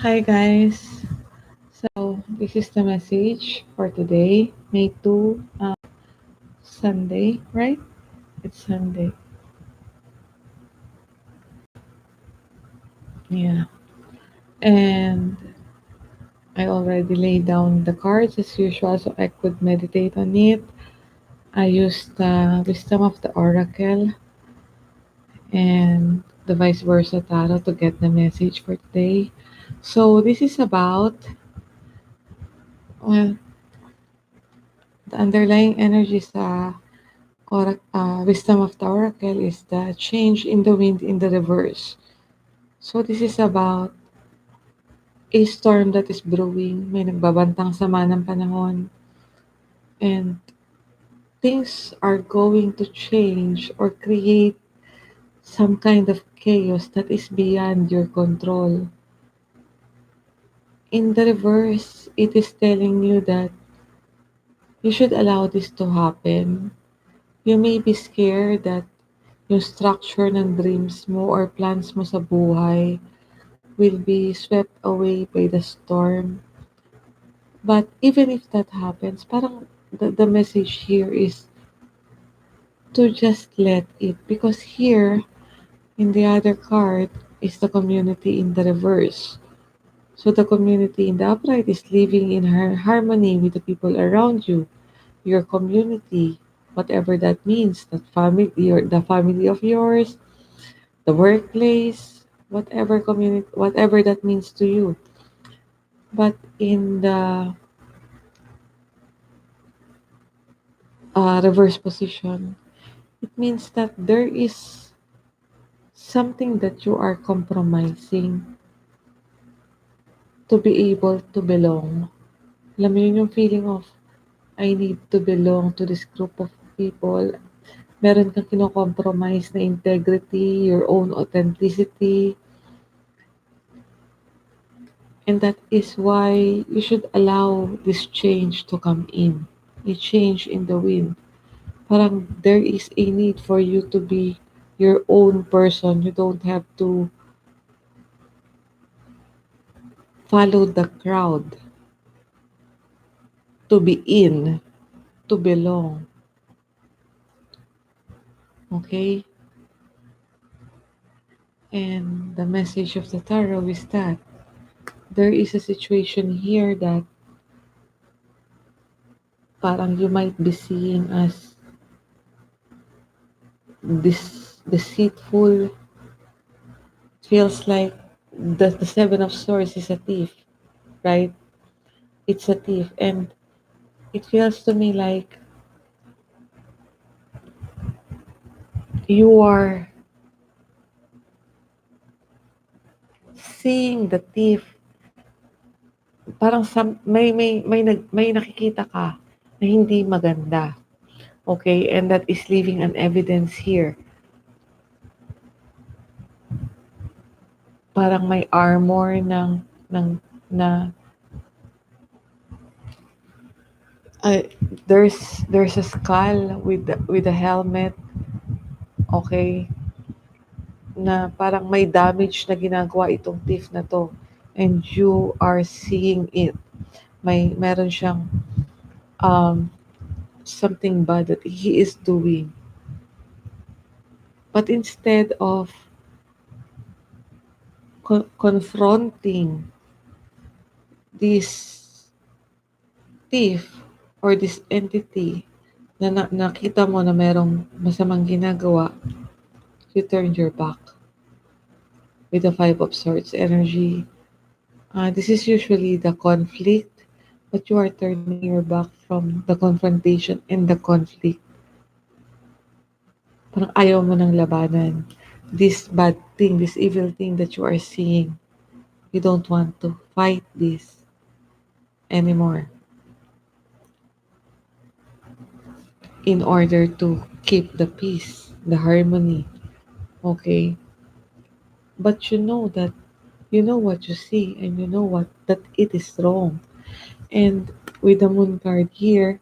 Hi guys. So this is the message for today, May 2, Sunday, right? It's Sunday. Yeah. And I already laid down the cards as usual so I could meditate on it. I used the wisdom of the oracle and the vice versa tarot to get the message for today. So this is about, well, the underlying energy sa wisdom of the oracle is the change in the wind in the reverse. So this is about a storm that is brewing, may nagbabantang sama ng panahon, and things are going to change or create some kind of chaos that is beyond your control. In the reverse, it is telling you that you should allow this to happen. You may be scared that yung structure ng dreams mo or plans mo sa buhay will be swept away by the storm. But even if that happens, parang the message here is to just let it. Because here, in the other card, is the community in the reverse. So the community in the upright is living in harmony with the people around you, your community, whatever that means, that family, the family of yours, the workplace, whatever community, whatever that means to you. But in the reverse position, it means that there is something that you are compromising to be able to belong. Alam mo yun yung feeling of, I need to belong to this group of people. Meron kang kino-compromise na integrity, your own authenticity, and that is why you should allow this change to come in. A change in the wind. Parang there is a need for you to be your own person. You don't have to follow the crowd to be in, to belong. Okay? And the message of the tarot is that there is a situation here that parang you might be seeing as this deceitful. Feels like the seven of swords is a thief, right? It's a thief, and it feels to me like you are seeing the thief. Parang may nakikita ka na hindi maganda. Okay, and that is leaving an evidence here. Parang may armor ng na uh, there's a skull with a helmet, okay, na parang may damage na ginagawa itong thief na 'to, and you are seeing it. Meron siyang, um, something bad that he is doing. But instead of confronting this thief or this entity na nakita mo na merong masamang ginagawa, you turned your back with the Five of Swords energy. This is usually the conflict, but you are turning your back from the confrontation and the conflict. Parang ayaw mo ng labanan. This bad thing, this evil thing that you are seeing, you don't want to fight this anymore in order to keep the peace, the harmony. Okay? But you know that you know what you see and you know what that it is wrong. And with the moon card here,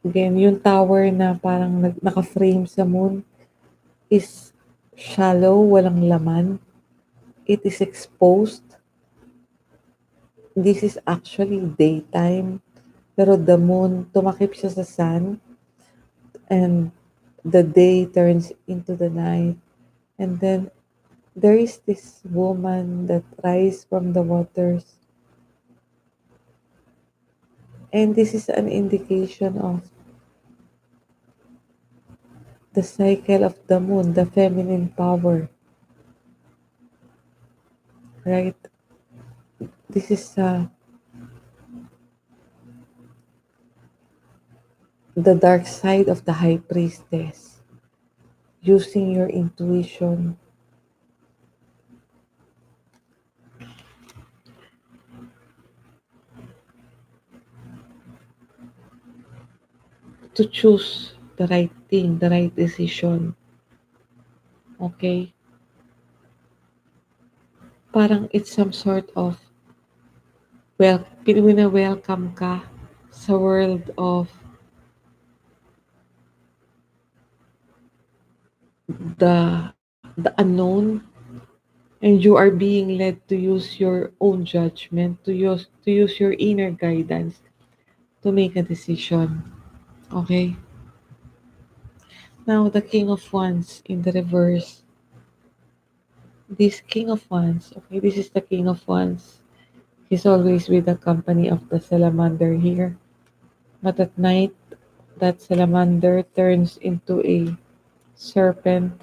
again, yung tower na parang naka-frame sa moon is shallow, walang laman. it is exposed. This is actually daytime, pero the moon, tumakip siya sa sun, and the day turns into the night. And then there is this woman that rise from the waters. And this is an indication of the cycle of the moon, the feminine power, right? This is the dark side of the high priestess, using your intuition to choose the right thing, the right decision. Okay? Parang it's some sort of, well, wina-welcome ka sa world of the unknown, and you are being led to use your own judgment, to use your inner guidance to make a decision. Okay? Now the King of Wands in the reverse. This King of Wands, okay, this is the King of Wands. He's always with the company of the salamander here. But at night, that salamander turns into a serpent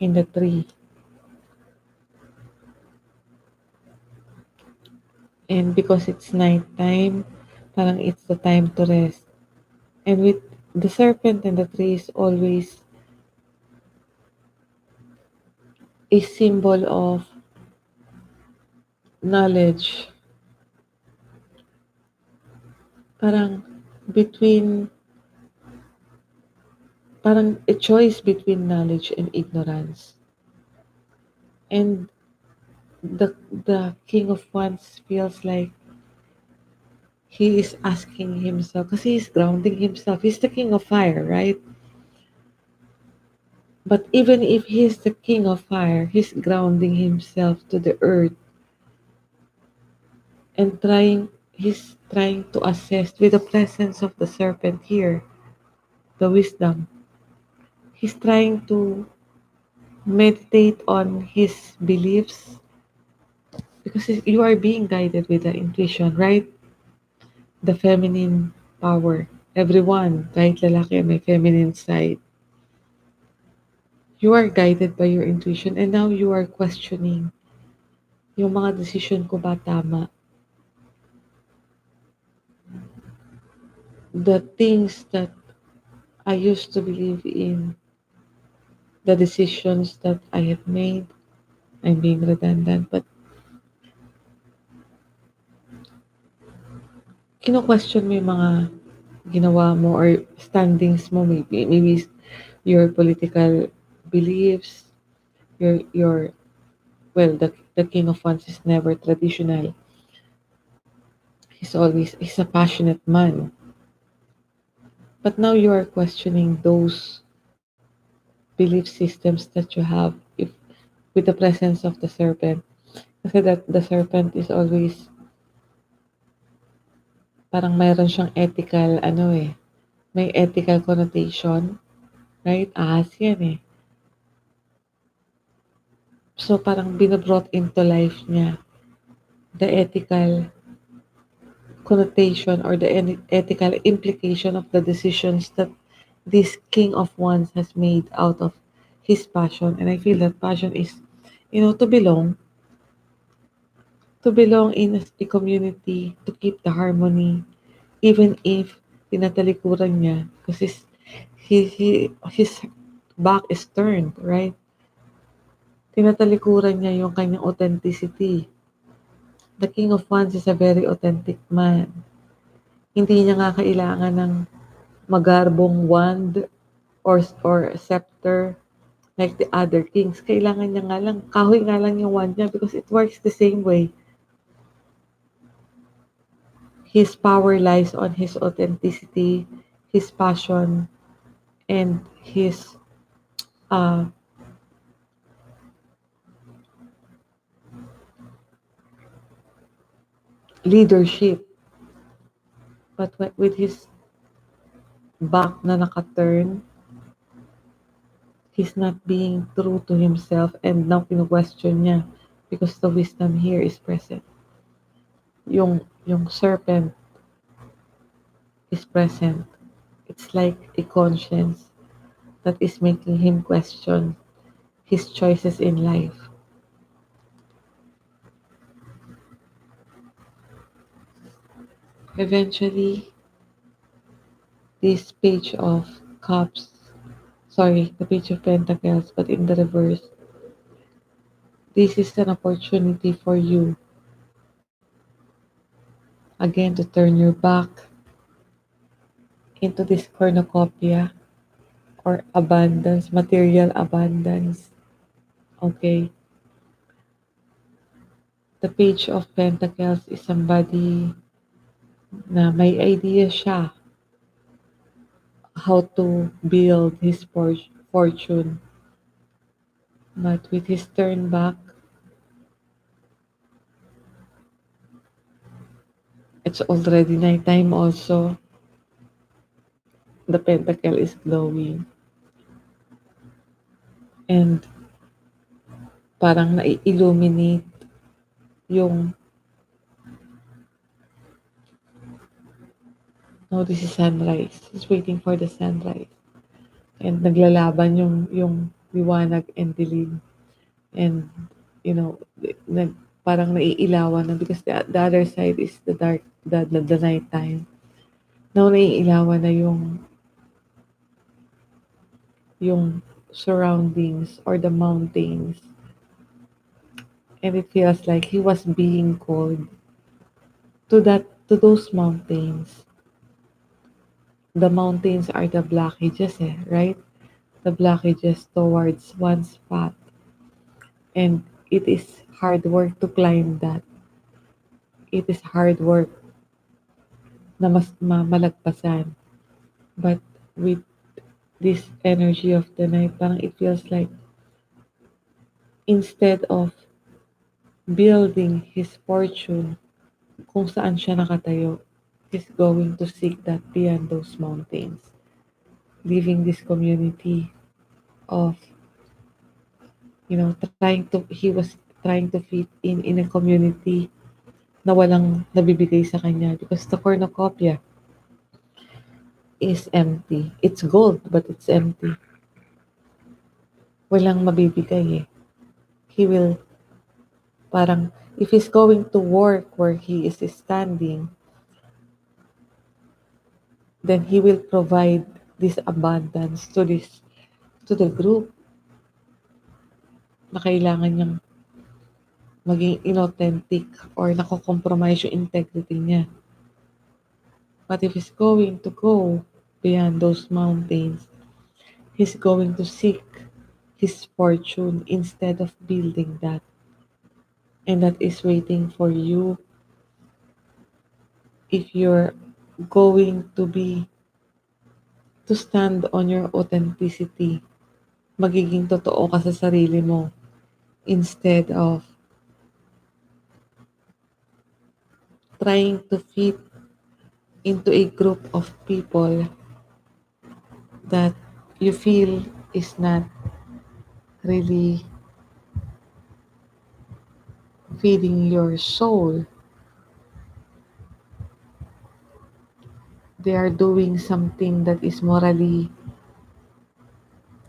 in the tree. And because it's nighttime, parang it's the time to rest. And with the serpent and the tree is always a symbol of knowledge. Parang between, parang a choice between knowledge and ignorance. And the King of Wands feels like he is asking himself, because he is grounding himself. He's the King of Fire, right? But even if he's the King of Fire, he's grounding himself to the earth and he's trying to assess with the presence of the serpent here, the wisdom. He's trying to meditate on his beliefs because you are being guided with the intuition, right? The feminine power. Everyone, kahit lalaki, may feminine side. You are guided by your intuition and now you are questioning yung mga decision ko ba tama? The things that I used to believe in, the decisions that I have made, I'm being redundant, but kino-question mo yung mga ginawa mo or standings mo, maybe your political beliefs, your well, the King of Wands is never traditional. He's a passionate man. But now you are questioning those belief systems that you have if with the presence of the serpent. Kasi that the serpent is always parang mayroon siyang ethical ano eh, may ethical connotation, right? Ahas yan eh. So parang binobrought into life niya the ethical connotation or the ethical implication of the decisions that this King of Wands has made out of his passion. And I feel that passion is, to belong in a community, to keep the harmony, even if tinatalikuran niya, because his back is turned, right? Tinatalikuran niya yung kanyang authenticity. The King of Wands is a very authentic man. Hindi niya nga kailangan ng magarbong wand or scepter like the other kings. Kailangan niya nga lang, kahoy nga lang yung wand niya because it works the same way. His power lies on his authenticity, his passion, and his uh, leadership. But with his back na nakaturn, he's not being true to himself and now question niya because the wisdom here is present. Yung serpent is present. It's like a conscience that is making him question his choices in life. Eventually, this page of cups, sorry, the page of pentacles, but in the reverse, this is an opportunity for you again to turn your back into this cornucopia or abundance, material abundance. Okay, the page of pentacles is somebody na may idea siya how to build his fortune. But with his turn back, it's already nighttime also. The pentacle is glowing. And parang nai-illuminate yung, no, this is sunrise. He's waiting for the sunrise. And naglalaban yung liwanag and dilim. And, you know, parang naiilawan na because the other side is the dark, the night time. Now, naiilawan na yung surroundings or the mountains. And it feels like he was being called to those mountains. The mountains are the blockages, right? The blockages towards one's path. And it is hard work to climb that. It is hard work na malagpasan. But with this energy of the night, parang it feels like instead of building his fortune kung saan siya nakatayo, he's going to seek that beyond those mountains, leaving this community of, he was trying to fit in a community na walang nabibigay sa kanya because the cornucopia is empty. It's gold, but it's empty. Walang mabibigay eh. He will, parang, if he's going to work where he is standing, then he will provide this abundance to the group na kailangan niyang maging inauthentic or nako-compromise yung integrity niya. But if he's going to go beyond those mountains, he's going to seek his fortune instead of building that. And that is waiting for you if you're going to stand on your authenticity. Magiging totoo ka sa sarili mo instead of trying to fit into a group of people that you feel is not really feeding your soul. They are doing something that is morally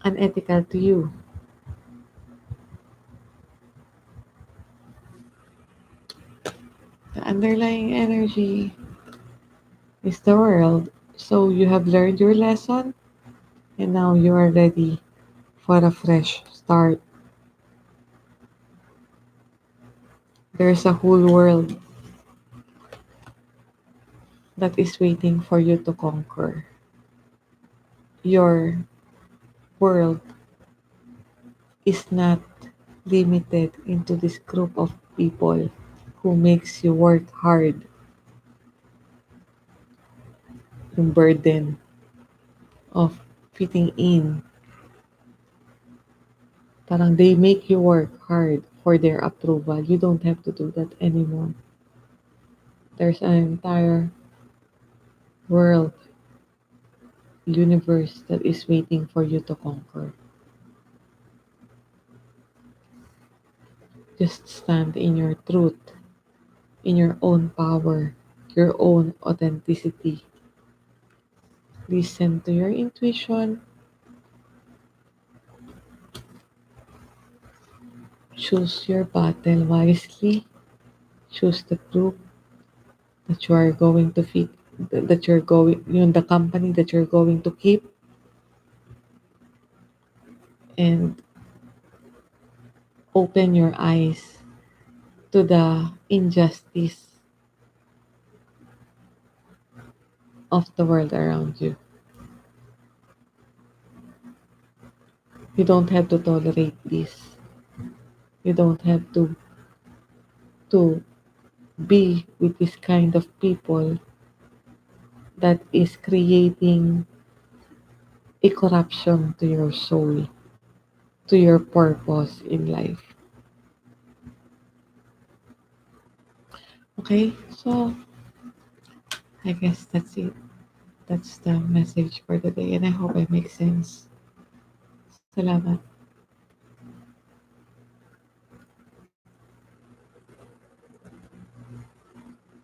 unethical to you. The underlying energy is the world. So you have learned your lesson and now you are ready for a fresh start. There's a whole world that is waiting for you to conquer. Your world is not limited into this group of people who makes you work hard. Yung burden of fitting in. Parang they make you work hard for their approval. You don't have to do that anymore. There's an entire world, universe that is waiting for you to conquer. Just stand in your truth, in your own power, your own authenticity. Listen to your intuition, choose your battle wisely, choose the group that you are going to fit, that you're going, the company that you're going to keep, and open your eyes to the injustice of the world around you. You don't have to tolerate this. You don't have to be with this kind of people that is creating a corruption to your soul, to your purpose in life. Okay, so I guess that's it. That's the message for today, and I hope it makes sense. Salamat.